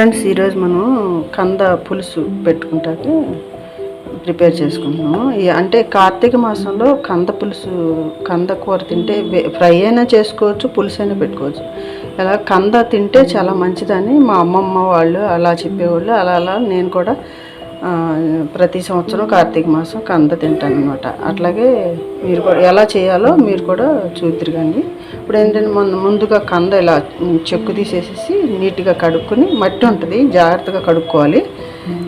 Friends, ఈరోజు మనం కంద పులుసు పెట్టుకుంటాకి ప్రిపేర్ చేసుకుంటున్నాము. అంటే కార్తీక మాసంలో కంద పులుసు, కంద కూర తింటే ఫ్రై అయినా చేసుకోవచ్చు, పులుసు అయినా పెట్టుకోవచ్చు. అలా కంద తింటే చాలా మంచిదని మా అమ్మమ్మ వాళ్ళు అలా చెప్పేవాళ్ళు. అలా నేను కూడా ప్రతి సంవత్సరం కార్తీక మాసం కంద తింటాను అనమాట. అట్లాగే మీరు కూడా ఎలా చేయాలో మీరు కూడా చూద్దరు. కానీ ఇప్పుడు ఏంటంటే ముందుగా కంద ఇలా చెక్కు తీసేసి నీట్గా కడుక్కొని, మట్టి ఉంటుంది జాగ్రత్తగా కడుక్కోవాలి.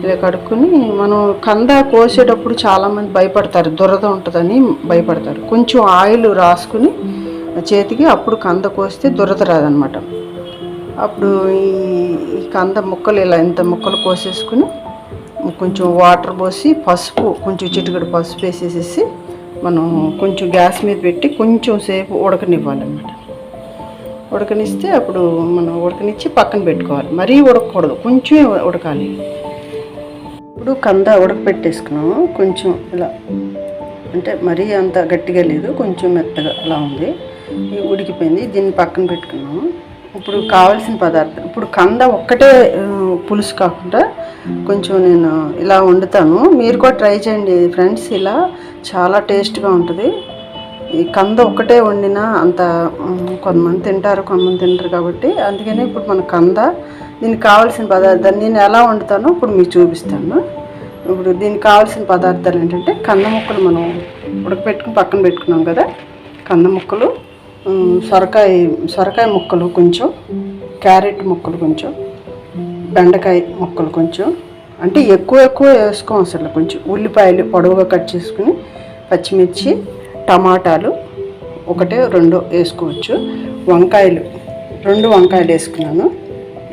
ఇలా కడుక్కొని మనం కంద కోసేటప్పుడు చాలామంది భయపడతారు, దురద ఉంటుందని భయపడతారు. కొంచెం ఆయిల్ రాసుకుని చేతికి అప్పుడు కంద కోస్తే దురద రాదనమాట. అప్పుడు ఈ కంద ముక్కలు ఇలా ఇంత ముక్కలు కోసేసుకుని కొంచెం వాటర్ పోసి పసుపు, కొంచెం చిటికెడు పసుపు వేసేసేసి మనం కొంచెం గ్యాస్ మీద పెట్టి కొంచెం సేపు ఉడకనివ్వాలన్నమాట. ఉడకనిస్తే అప్పుడు మనం ఉడకనిచ్చి పక్కన పెట్టుకోవాలి. మరీ ఉడకకూడదు, కొంచెం ఉడకాలి. ఇప్పుడు కంద ఉడకపెట్టేసుకున్నాము. కొంచెం ఇలా అంటే మరీ అంత గట్టిగా లేదు, కొంచెం మెత్తగా అలా ఉంది, ఉడికిపోయింది. దీన్ని పక్కన పెట్టుకున్నాము. ఇప్పుడు కావాల్సిన పదార్థం, ఇప్పుడు కంద ఒక్కటే పులుసు కాకుండా కొంచెం నేను ఇలా వండుతాను. మీరు కూడా ట్రై చేయండి ఫ్రెండ్స్, ఇలా చాలా టేస్ట్గా ఉంటుంది. ఈ కంద ఒక్కటే వండినా అంత కొంతమంది తింటారు, కొంతమంది తింటారు కాబట్టి అందుకని ఇప్పుడు మన కంద, దీనికి కావాల్సిన పదార్థాలు నేను ఎలా వండుతానో ఇప్పుడు మీకు చూపిస్తాను. ఇప్పుడు దీనికి కావాల్సిన పదార్థాలు ఏంటంటే, కంద ముక్కలు మనం ఉడకపెట్టుకుని పక్కన పెట్టుకున్నాం కదా, కంద ముక్కలు, సొరకాయ ముక్కలు కొంచెం, క్యారెట్ ముక్కలు కొంచెం, బెండకాయ ముక్కలు కొంచెం, అంటే ఎక్కువ వేసుకోం అసలు. కొంచెం ఉల్లిపాయలు పొడవుగా కట్ చేసుకుని, పచ్చిమిర్చి, టమాటాలు 1-2 వేసుకోవచ్చు. వంకాయలు 2 వంకాయలు వేసుకున్నాను,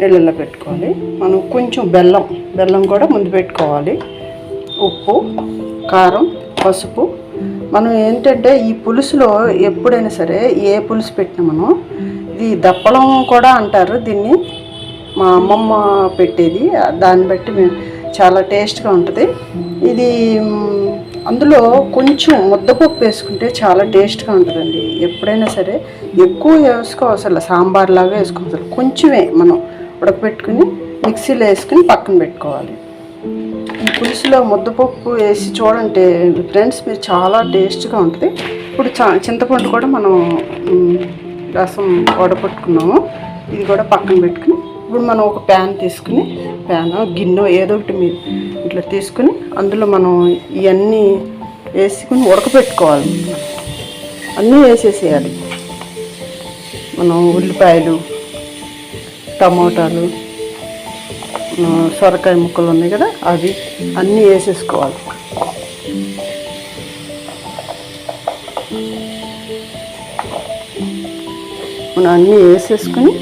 నీళ్ళల్లో పెట్టుకోవాలి. మనం కొంచెం బెల్లం కూడా ముందు పెట్టుకోవాలి. ఉప్పు, కారం, పసుపు. మనం ఏంటంటే ఈ పులుసులో ఎప్పుడైనా సరే ఏ పులుసు పెట్టినా మనం, ఇది దప్పలం కూడా అంటారు దీన్ని, మా అమ్మమ్మ పెట్టేది. దాన్ని బట్టి మేము చాలా టేస్ట్గా ఉంటుంది ఇది. అందులో కొంచెం ముద్దపప్పు వేసుకుంటే చాలా టేస్ట్గా ఉంటుందండి. ఎప్పుడైనా సరే ఎక్కువ వేసుకోవసలు, సాంబార్ లాగా వేసుకోవసలు, కొంచెమే మనం ఉడకపెట్టుకుని మిక్సీలో వేసుకుని పక్కన పెట్టుకోవాలి. ఈ పులుసులో ముద్దపప్పు వేసి చూడండి ఫ్రెండ్స్, మీరు చాలా టేస్ట్గా ఉంటుంది. ఇప్పుడు చింతపండు కూడా మనం రసం వడపట్టుకున్నాము, ఇది కూడా పక్కన పెట్టుకుని ఇప్పుడు మనం ఒక ప్యాన్ తీసుకుని, గిన్నె ఏదో ఒకటి మీరు ఇట్లా తీసుకుని అందులో మనం ఇవన్నీ వేసుకుని ఉడకపెట్టుకోవాలి. అన్నీ వేసేసేయాలి. మనం ఉల్లిపాయలు, టమోటాలు, సొరకాయ ముక్కలు ఉన్నాయి కదా, అవి అన్నీ వేసేసుకోవాలి. మనం అన్నీ వేసేసుకుని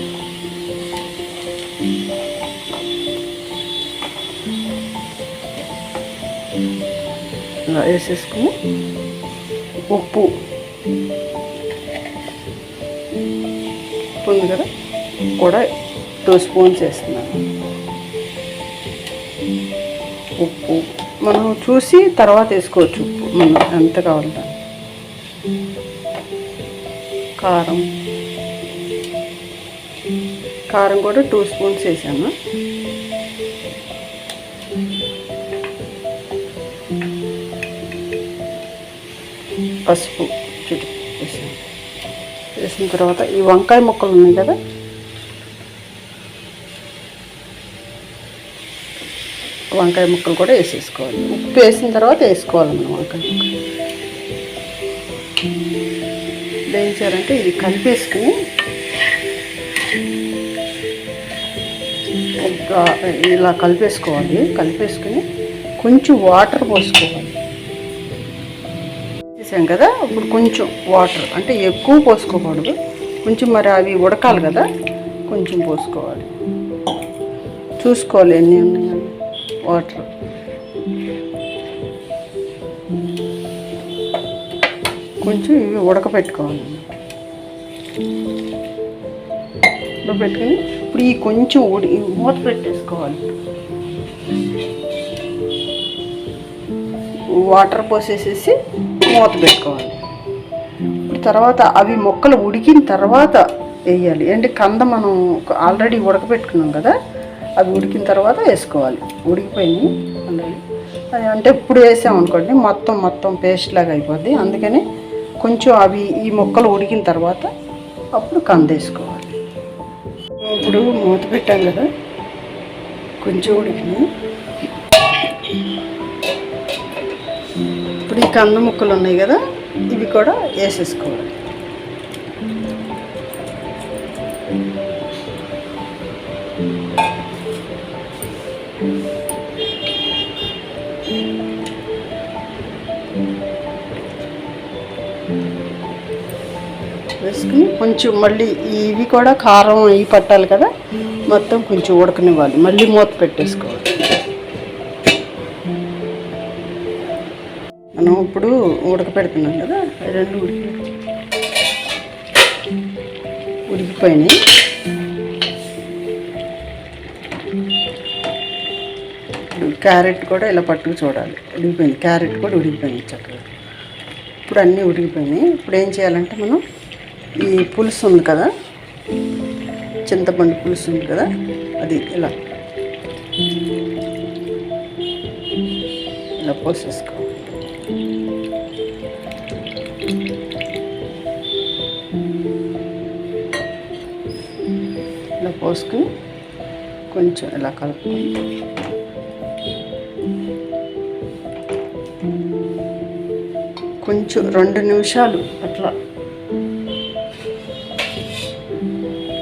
ఇలా వేసేసుకుని ఉప్పు ఉంది కదా కూడా 2 స్పూన్స్ వేస్తున్నాను. ఉప్పు మనం చూసి తర్వాత వేసుకోవచ్చు, ఉప్పు మనం ఎంత కావాలంటే. కారం కూడా 2 స్పూన్స్ వేసాను. పసుపు వేసాను. వేసిన తర్వాత ఈ వంకాయ ముక్కలు ఉన్నాయి కదా, వంకాయ ముక్కలు కూడా వేసేసుకోవాలి. ఉప్పు వేసిన తర్వాత వేసుకోవాలి మనం వంకాయ ముక్కలు. వేయించారంటే ఇది కలిపేసుకుని ఇలా కలిపేసుకోవాలి. కలిపేసుకుని కొంచెం వాటర్ పోసుకోవాలి. వేసాం కదా, ఇప్పుడు కొంచెం వాటర్, అంటే ఎక్కువ పోసుకోకూడదు, కొంచెం, మరి అవి ఉడకాలి కదా, కొంచెం పోసుకోవాలి. చూసుకోవాలి ఎన్ని ఉన్నాయి వాటర్. కొంచెం ఇవి ఉడకపెట్టుకోవాలి. ఉడకపెట్టుకుని ఇప్పుడు ఈ కొంచెం మూత పెట్టేసుకోవాలి. వాటర్ పోసేసేసి మూత పెట్టుకోవాలి. తర్వాత అవి మొక్కలు ఉడికిన తర్వాత వేయాలి. అంటే కంద మనం ఆల్రెడీ ఉడకబెట్టుకున్నాం కదా, అవి ఉడికిన తర్వాత వేసుకోవాలి. ఉడికిపోయినాయి అది అంటే ఇప్పుడు వేసామనుకోండి మొత్తం పేస్ట్ లాగా అయిపోద్ది. అందుకని కొంచెం అవి ఈ ముక్కలు ఉడికిన తర్వాత అప్పుడు కంద వేసుకోవాలి. ఇప్పుడు మూత పెట్టాం కదా, కొంచెం ఉడికినాయి. ఇప్పుడు ఈ కంద ముక్కలు ఉన్నాయి కదా, ఇవి కూడా వేసేసుకోవాలి. వేసుకుని కొంచెం మళ్ళీ ఇవి కూడా కారం ఇవి పట్టాలి కదా, మొత్తం కొంచెం ఉడకనివ్వాలి. మళ్ళీ మూత పెట్టేసుకోవాలి. మనం ఇప్పుడు ఉడకపెడుతున్నాం కదా, రెండు ఉడికిపోయినాయి. క్యారెట్ కూడా ఇలా పట్టుకు చూడాలి, ఉడికిపోయింది. క్యారెట్ కూడా ఉడికిపోయింది చక్కగా. ఇప్పుడు అన్నీ ఉడికిపోయినాయి. ఇప్పుడు ఏం చేయాలంటే మనం ఈ పులుసు ఉంది కదా, చింతపండు పులుసు ఉంది కదా, అది ఇలా పోసేసుకోవాలి. ఇలా పోసుకుని కొంచెం ఇలా కలుపుకొని కొంచెం 2 నిమిషాలు అట్లా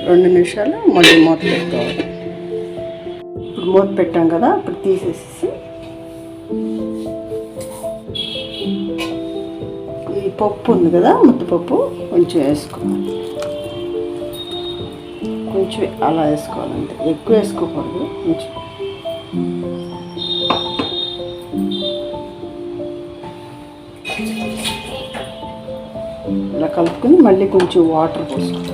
2 నిమిషాలు మళ్ళీ మూత పెట్టుకోవాలి. ఇప్పుడు మూత పెట్టాం కదా, ఇప్పుడు తీసేసి ఈ పప్పు ఉంది కదా, ముద్దపప్పు కొంచెం వేసుకోవాలి. కొంచెం అలా వేసుకోవాలంటే ఎక్కువ వేసుకోకూడదు. కొంచెం ఇలా కలుపుకొని మళ్ళీ కొంచెం వాటర్ పోసుకోవాలి.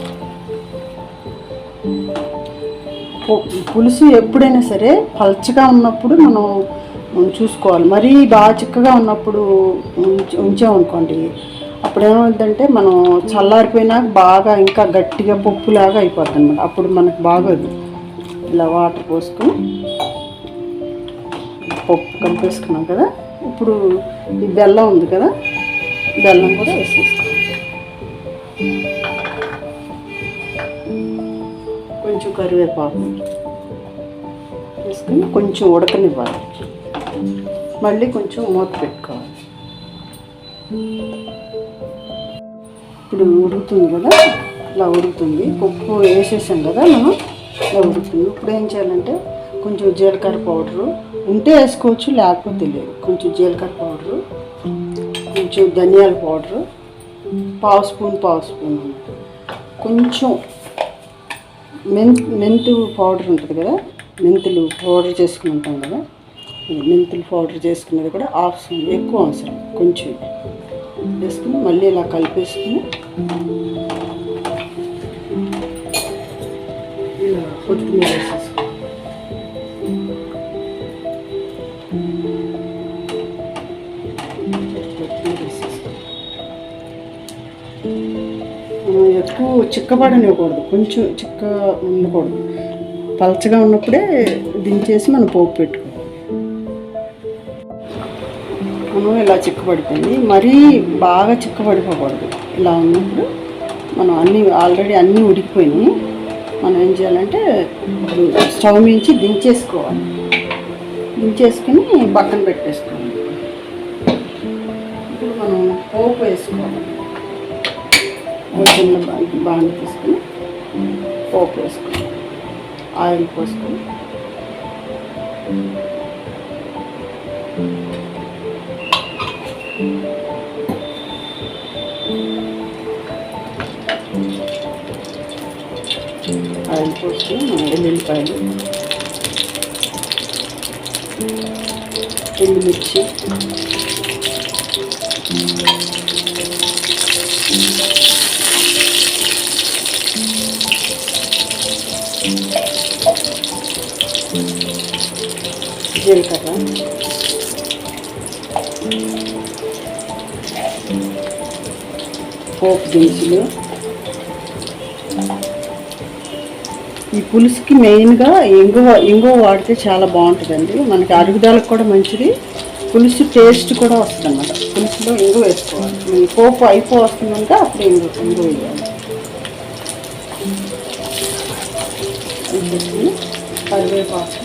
పులుసు ఎప్పుడైనా సరే పల్చగా ఉన్నప్పుడు మనం చూసుకోవాలి. మరీ బాగా చిక్కగా ఉన్నప్పుడు ఉంచామనుకోండి, అప్పుడు ఏమవుతుందంటే మనం చల్లారిపోయినాక బాగా ఇంకా గట్టిగా పప్పులాగా అయిపోద్ది అన్నమాట. అప్పుడు మనకు బాగోదు. ఇలా వాటర్ పోసుకొని పప్పు కలిపేసుకున్నాం కదా, ఇప్పుడు ఈ బెల్లం ఉంది కదా, బెల్లం కూడా వేసేసుకోవాలి. కొంచెం కరివేపాకు వేసుకొని కొంచెం ఉడకనివ్వాలి. మళ్ళీ కొంచెం మూత పెట్టుకోవాలి. ఇప్పుడు ఉడుకుతుంది కదా, ఇలా ఉడుకుతుంది. పప్పు వేసేసాం కదా మనం, ఇలా ఉడుకుతుంది. ఇప్పుడు ఏం చేయాలంటే కొంచెం జీలకర్ర పౌడరు ఉంటే వేసుకోవచ్చు, లేకపోతే లేదు. కొంచెం జీలకర్ర పౌడరు, కొంచెం ధనియాల పౌడరు, పావు స్పూన్ కొంచెం మెంతు పౌడర్ ఉంటుంది కదా, మెంతులు పౌడర్ చేసుకుని ఉంటాం కదా, మెంతులు పౌడర్ చేసుకునేది కూడా హాఫ్ స్పూన్, ఎక్కువ అవసరం కొంచెం వేసుకుని మళ్ళీ ఇలా కలిపేసుకుని ఇలా కొత్తిమీర వేసేసుకో. ఎక్కువ చిక్కబడనివ్వకూడదు, కొంచెం చిక్క ఉండకూడదు. పలచగా ఉన్నప్పుడే దించేసి మనం పోపు పెట్టుకోవాలి. మనం ఇలా చిక్కబడిపోయింది, మరీ బాగా చిక్కబడిపోకూడదు. ఇలా ఉన్నప్పుడు మనం ఆల్రెడీ అన్నీ ఉడికిపోయినాయి. మనం ఏం చేయాలంటే ఇప్పుడు స్టవ్ మించి దించేసుకోవాలి. దించేసుకుని పక్కన పెట్టేసుకోవాలి. ఇప్పుడు మనం పోపు వేసుకోవాలి. చిన్న బాగా తీసుకుని పోపు వేసుకోవాలి. ఆయిల్ పోసుకొని ఎల్లుల్లిపాయలు, ఎండుమిర్చి, జీలకర్ర, పోపు దినుసులు, ఈ పులుసుకి మెయిన్గా ఇంగువ వాడితే చాలా బాగుంటుందండి. మనకి అరుగుదలకు కూడా మంచిది, పులుసు టేస్ట్ కూడా వస్తుంది అన్నమాట. పులుసులో ఇంగువ వేసుకోవాలి. ఈ పోపు వస్తుందంటే అప్పుడు ఇంగువ వేయాలి. కరివేపాకు,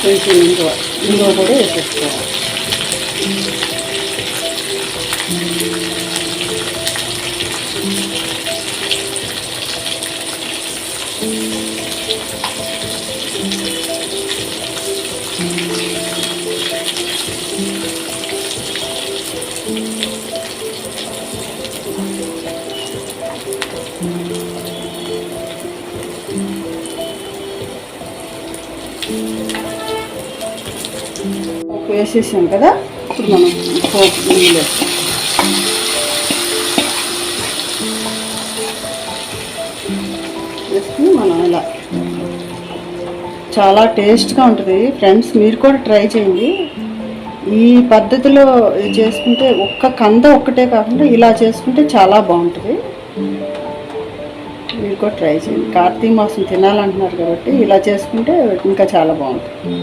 కొంచెం ఇంగువ కూడా వేసేసుకోవాలి. వేసేసాం కదా, ఇప్పుడు మనం పోపు నీళ్ళు వేసుకుని మనం ఇలా చాలా టేస్ట్గా ఉంటుంది ఫ్రెండ్స్. మీరు కూడా ట్రై చేయండి. ఈ పద్ధతిలో చేసుకుంటే ఒక్క కంద ఒక్కటే కాకుండా ఇలా చేసుకుంటే చాలా బాగుంటుంది. మీరు కూడా ట్రై చేయండి. కార్తీక మాసం తినాలంటున్నారు కాబట్టి ఇలా చేసుకుంటే ఇంకా చాలా బాగుంటుంది.